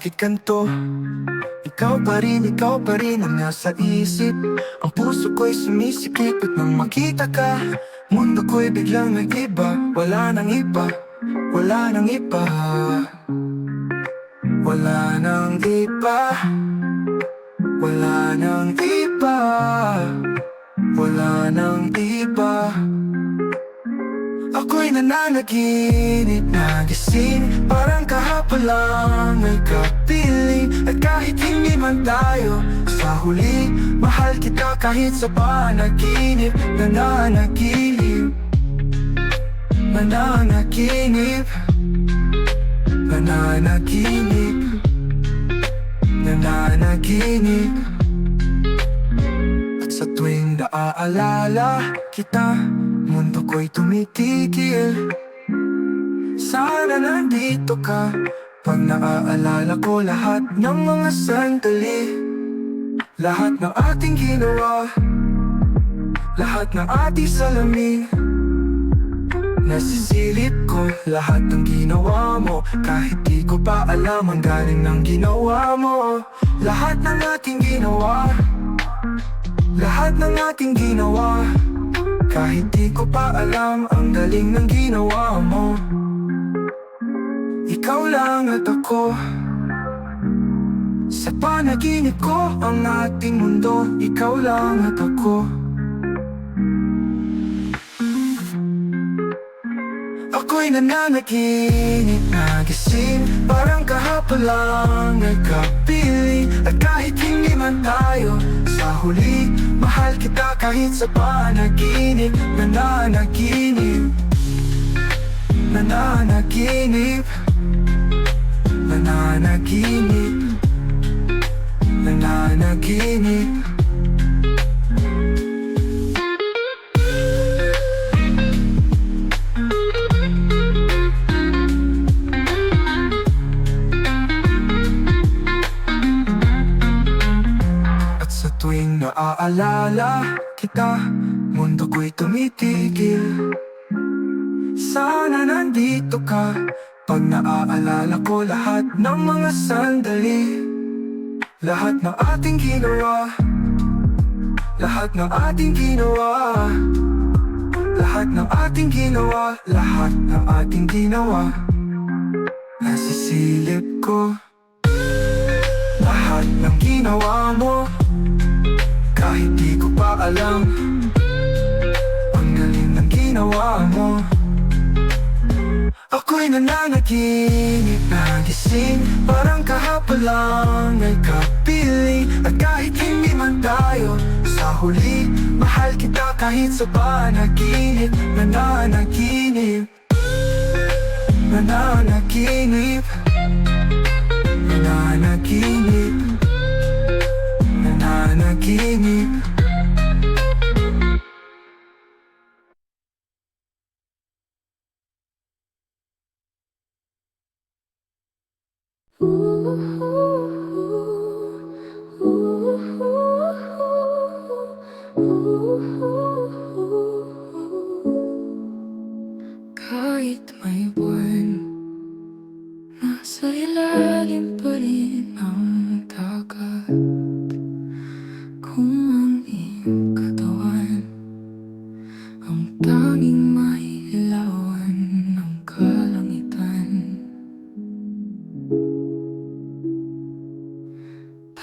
bakit ganito? Ikaw pa rin ang nasa isip. Ang puso ko'y sumisikip at nang makita ka, mundo ko'y biglang nag-iba. Wala nang iba, wala nang iba, wala nang iba, wala nang iba, wala nang iba. Ako'y nananaginip, nagising, parang kahapon lang may kapiling. At kahit hindi man tayo sa huli, mahal kita kahit sa panaginip. Nananaginip, nananaginip, nananaginip, nananaginip. At sa tuwing naaalala kita, mundo ko'y tumitigil. Sana nandito ka pag naaalala ko lahat ng mga sandali, lahat ng ating ginawa, lahat ng ating salamin. Nasisilip ko lahat ng ginawa mo, kahit di ko pa alam ang galing ng ginawa mo. Lahat ng ating ginawa, lahat ng ating ginawa, kahit di ko pa alam ang galing ng ginawa mo. Ikaw lang at ako, sa panaginip ko ang ating mundo. Ikaw lang at ako. Ako'y nananaginip, nagising, parang kahapon lang may kapiling. At kahit hindi man tayo sa huli, mahal kita kahit sa panaginip. Nananaginip, nananaginip, nananaginip, nananaginip. Tuwing naaalala kita, mundo ko'y tumitigil. Sana nandito ka pag naaalala ko lahat ng mga sandali, lahat ng ating ginawa, lahat ng ating ginawa, lahat ng ating ginawa, lahat ng ating ginawa. Nasisilip ko lahat ng ginawa mo, kahit di ko pa alam ang galing ng ginawa mo. Ako'y nananaginip, nagising, parang kahapon lang may kapiling. At kahit hindi man tayo sa huli, mahal kita kahit sa panaginip. Nananaginip, nananaginip, nananaginip, nananaginip. Kahit may buwan, nasa ilalim pa rin ang dagat. Kung ang iyong katawan ang tanging mailawan ng kalangitan,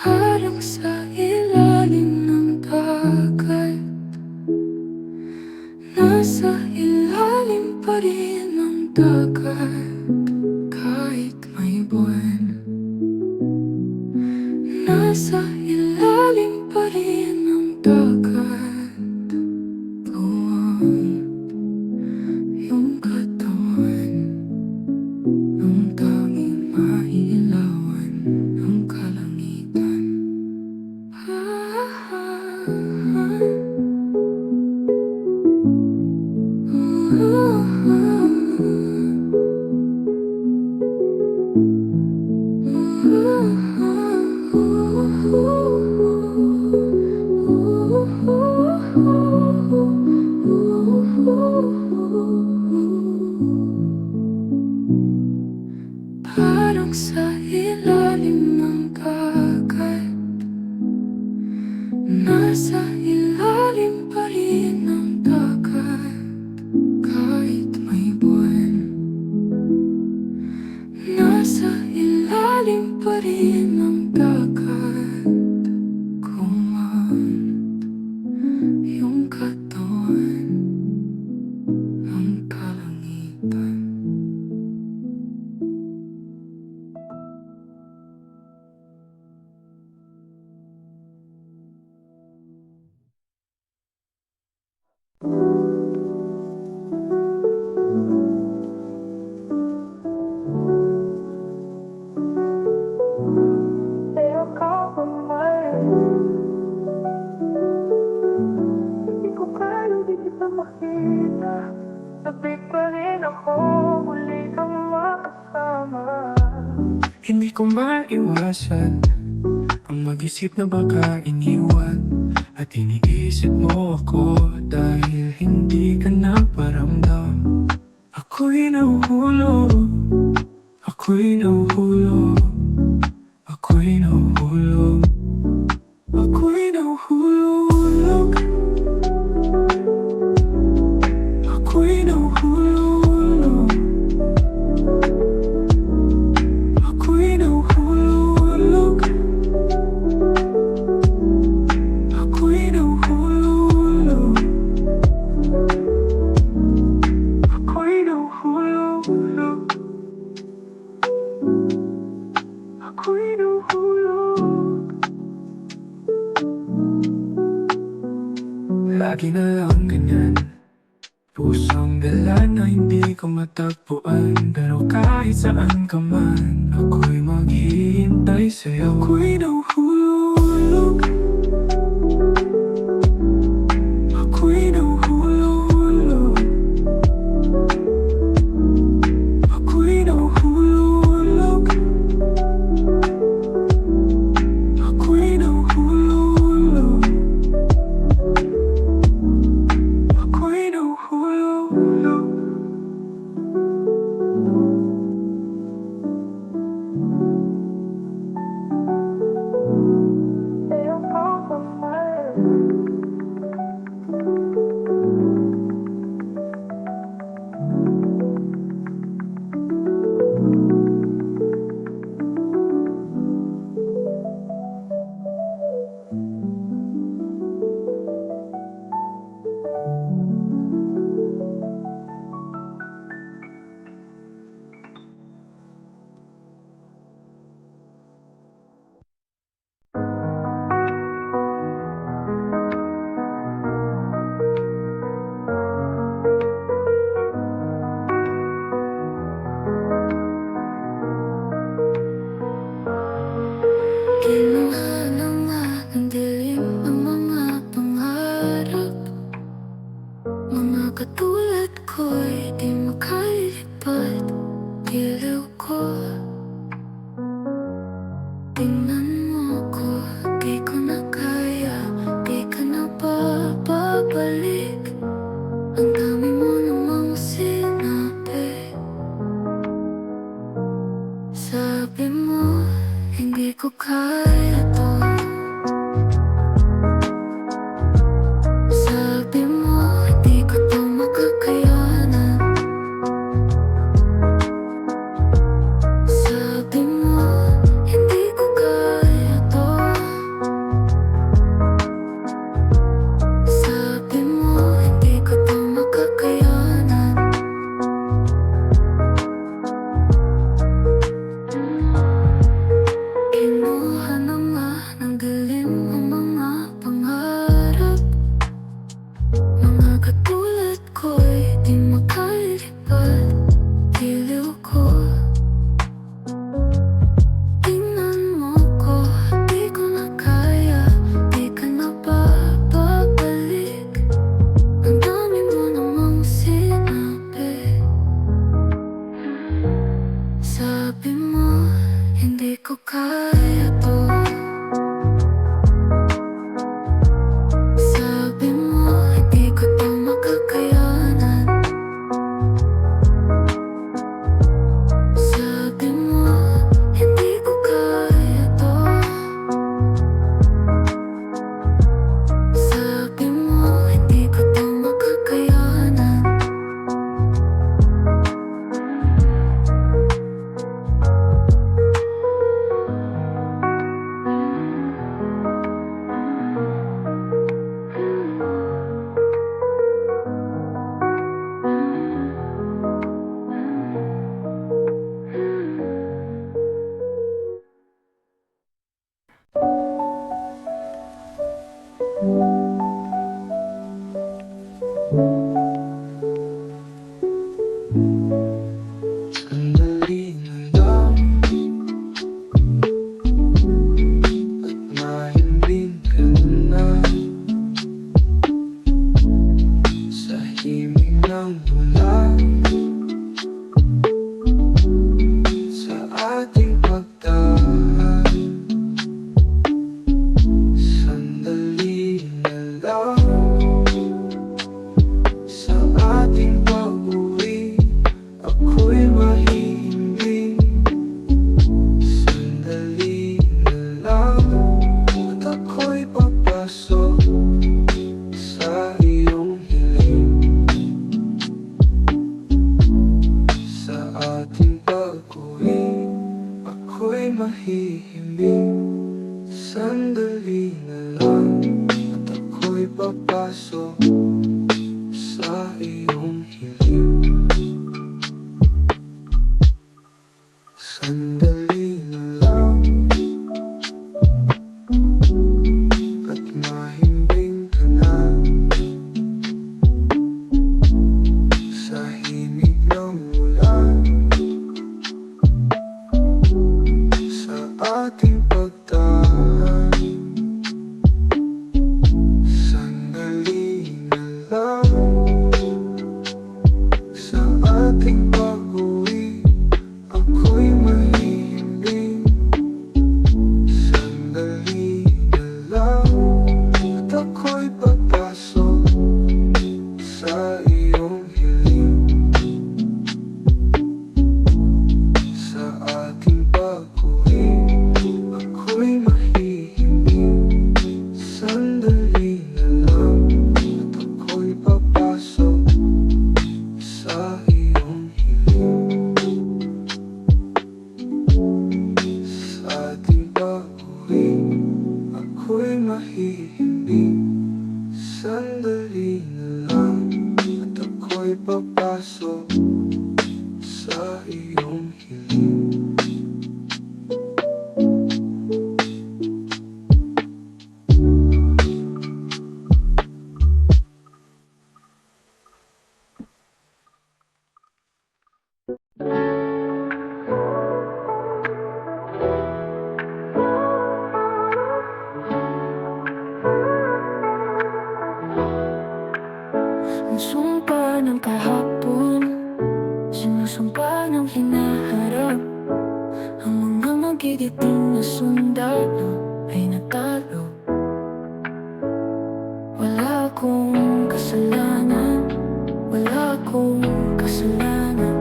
parang sa ilalim ng dagat, nasa ilalim pa rin ang dagat. Kahit may buwan, nasa ilalim pa rin ang dagat. Buwan yung katawan ng tanging mailawan ng kalangitan. Parang sa ilalim Nasa ilalim pa rin ng dagat kahit may buwan. Nasa ilalim pa rin ng dagat kung iyong katawan ng kalangitan. Pero kapag hindi ko kaya, hindi kita makita. Sabik pa rin ako, muli kang makasama. Hindi ko maiwasan ang mag-isip na baka iniwan. At iniisip mo ako dahil hindi ka naparamdam. Ako'y nahuhulog, ako'y nahuhulog, ako'y nahuhulog, ako'y nahuhulog, ako'y nahuhulog, ako'y nahuhulog, ako'y nahuhulog, ako'y nahuhulog, ako'y nahuhulog. Lagi na lang ganyan, pusong dala na hindi ko matagpuan. Pero kahit saan ka man, ako'y maghihintay sa'yo. Ako'y nahuhulog, ako'y nahuhulog, ako'y nahuhulog, ako'y nahuhulog, ako'y nahuhulog. Sandali na lang at mahimbing ka na sa himig ng bulan, sa ating pagtahan. Sandali na lang sa ating pag-uwi, ako'y mahihimbing. Sandali na lang at ako'y papasok sa iyong hiling. Sa ating pag-uwi, ako'y mahihimbing. Sandali na lang at ako'y papasok sa iyong hiling. Sandali na lang at mahimbing ka na sa himig ng ulan, sa ating pagtahan. Sandali na lang sa ating pag-uwi, ako'y mahihimbing. Sandali na lang at ako'y papasok sa iyong hiling. Sa ating pag-uwi, ako'y mahihimbing. Sandali na lang at ako'y papasok sa iyong hiling. Sa ating pag-uwi, ako'y mahihimbing. Sandali na lang at ako'y papasok sa iyong hiling. Ang sumpa ng kahapon, sinusumpa ng hinaharap. Ang mga magigiting na sundalo ay natalo. Wala akong kasalanan, wala akong kasalanan,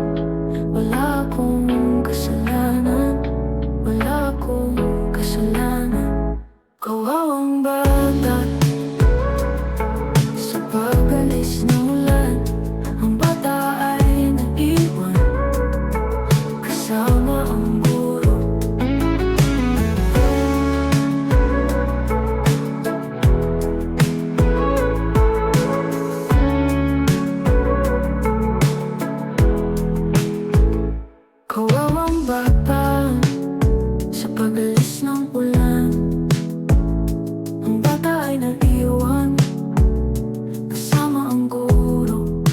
wala akong kasalanan, wala akong kasalanan. Kawawang bata sa pag-alis ng ulan, ang bata ay naiwan kasama ang guro. Kawawang bata sa pag-alis ng ulan, ang bata ay naiwan kasama ang guro.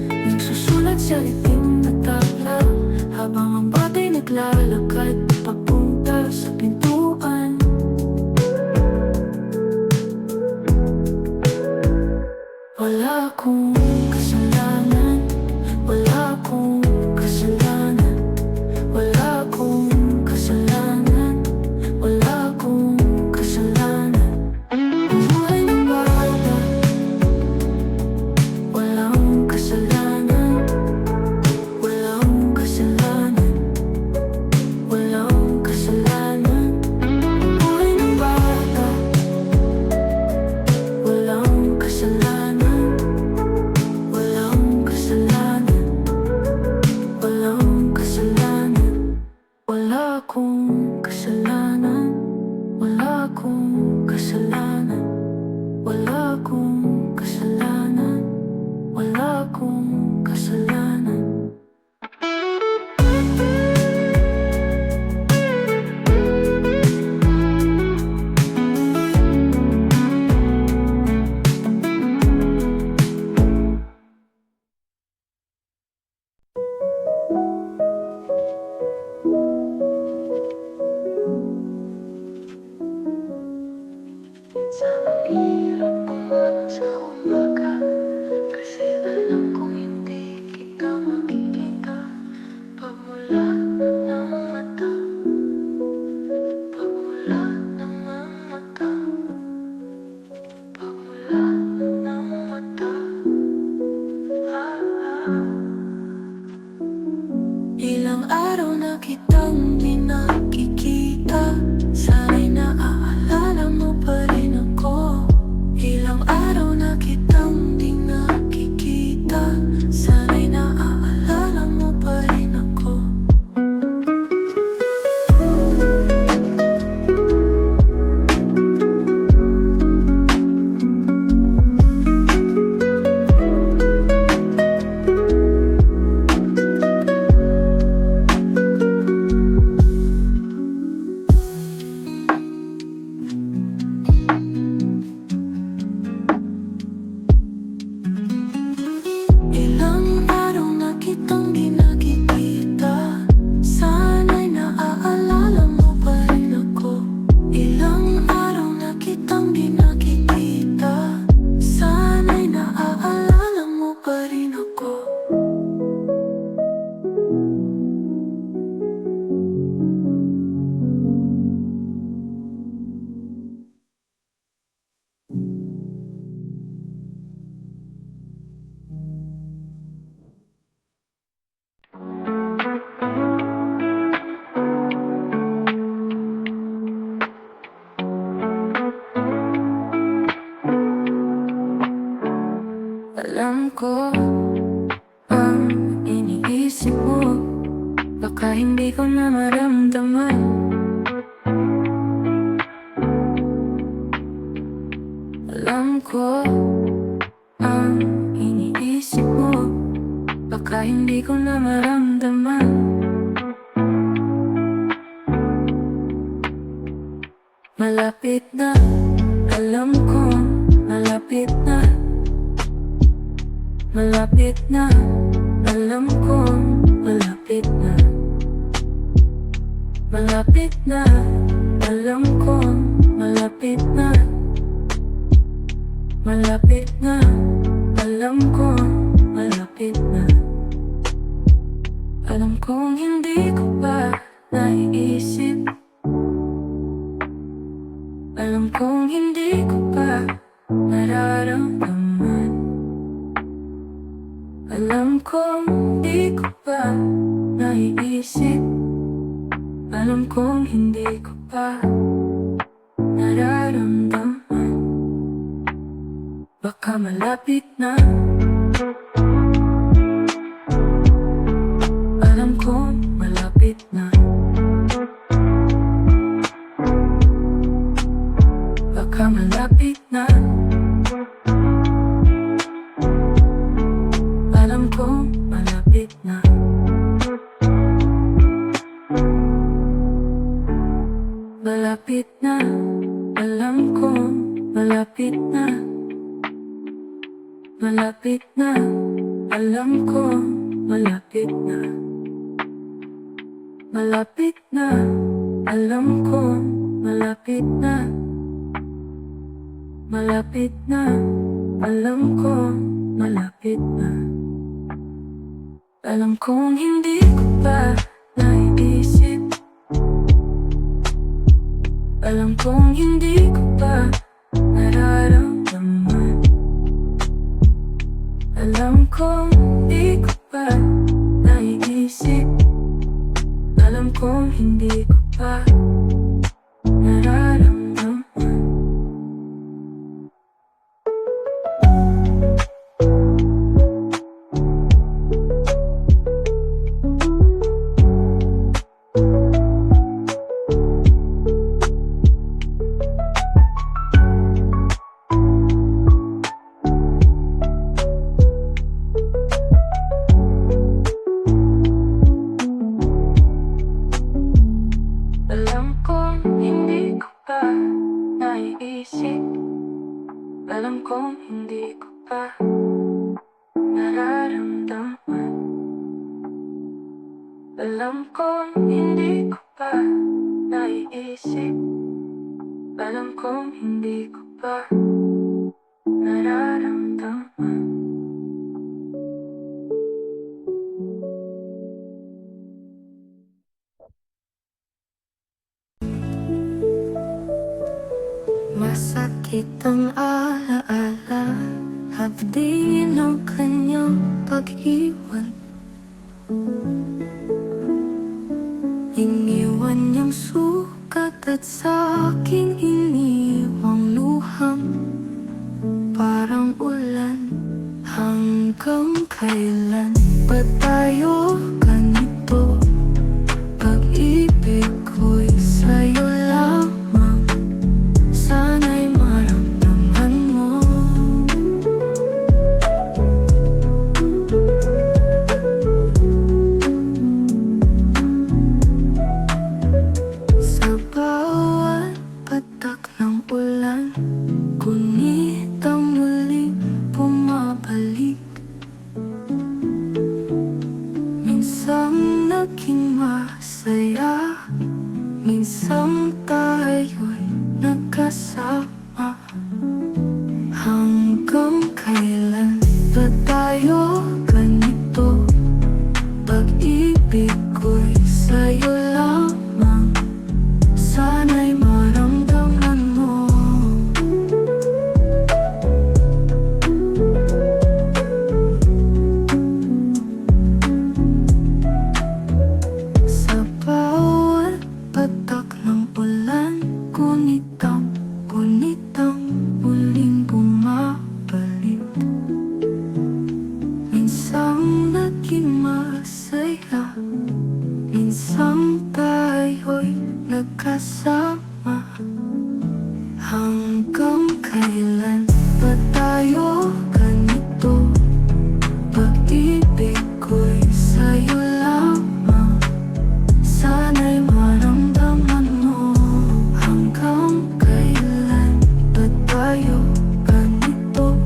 Nagsusulat sa itim na tabla habang ang bata'y naglalakad papunta sa pintuan. Wala akong kasalanan, wala akong kasalanan, wala akong kasalanan, wala akong kasalanan. Ang buhay ng bata, walang kasalanan, walang kasalanan, walang kasalanan. Ang buhay ng bata, walang kasalanan, walang kasalanan, walang kasalanan. Wala akong kasalanan, wala akong kasalanan, wala akong kasalanan, wala akong kasalanan. Sa hirap pumasok sa umaga, kasi alam kong hindi kita makikita. Pagmula ng mata, pagmula ng mata, pagmula ng mata. Ilang araw na kitang di nakikita, sana'y naaalala mo pa rin ako. Ilang araw na kitang di nakikita, sana'y naaalala mo pa rin ako. Ilang araw na kitang di nakikita, sana'y naaalala mo pa rin ako. Ilang araw na kitang di nakikita, sana'y naaalala mo pa rin ako. Alam ko ang iniisip mo, baka hindi ko na maramdaman. Alam ko ang iniisip mo, baka hindi ko na maramdaman. Malapit na, alam ko, malapit na. Malapit na, alam ko, malapit na. Malapit na, alam ko, malapit na. Malapit na, alam ko, malapit na. Alam kong hindi ko pa naiisip, alam kong hindi ko pa nararamdaman. Alam kong di ko pa naiisip, alam kong hindi ko pa nararamdaman. Baka malapit na, alam kong malapit na. Baka malapit na, alam kong malapit na. Malapit na, alam kong malapit na. Malapit na, alam kong malapit na. Malapit na, alam kong malapit na. Malapit na, alam kong malapit na. Alam kong hindi ko pa naiisip, alam kong hindi ko pa nararamdaman. Alam kong di ko pa naiisip, alam kong hindi ko pa nararamdaman. Alam kong hindi ko pa naiisip, alam kong hindi ko pa nararamdaman. Alam kong hindi ko pa naiisip, alam kong hindi ko ba nararamdaman? Masakit ang alaala, hapdi ng kanyang pag-iwan. Iniwan niyang sugat at sa aking iniwang luhang parang ulan. Hanggang kailan ba tayo ganito? Pag-ibig ko'y sa'yo lamang, sana'y maramdaman mo. Sa bawat patak ng ulan, gunit ang muling bumabalik. Minsang naging masaya, minsang tayo'y nagkasama. Hanggang kailan ba tayo ganito? Pag-ibig ko'y sa'yo lamang, sana'y maramdaman mo. Sa bawat patak ng ulan, gunit ang muling bumabalik. Minsang naging masaya, minsang tayo'y nagkasama. Hanggang kailan ba tayo ganito? Pag-ibig ko'y sa'yo lamang, sana'y maramdaman mo. Hanggang kailan ba tayo ganito?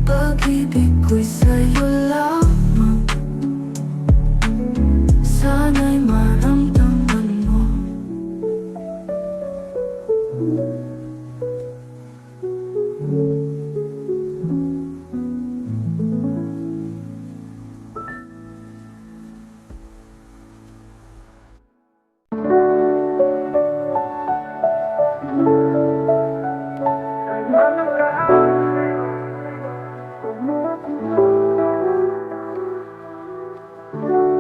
Pag-ibig ko'y sa'yo lamang, sana'y maramdaman mo.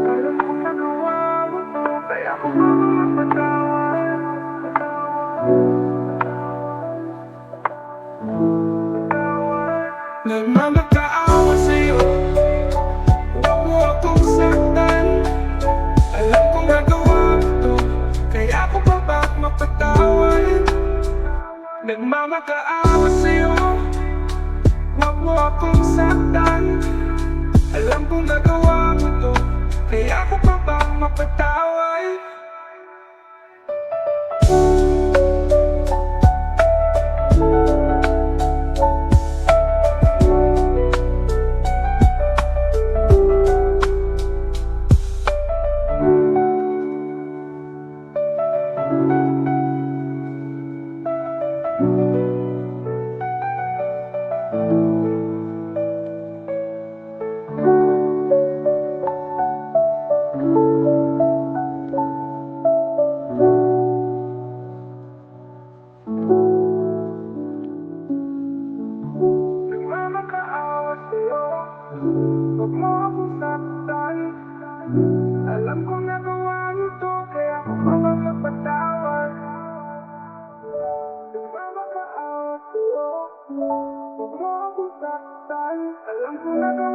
Alam kong nagawa mo to, kaya ko mapatawad. Nagmamakaawa sa'yo, huwag mo akong saktan. Alam kong nagawa mo to, kaya ko pa ba mapatawad? Nagmamakaawa sa'yo, huwag mo akong saktan. Alam kong nagawa mo to, kaya ko pa ba mapatawad? Nagmamakaawa sa'yo, huwag mo akong saktan. Alam kong nagawa mo to, kaya ko pa ba mapatawad? Nagmamakaawa sa'yo, huwag mo akong saktan. Alam kong nagawa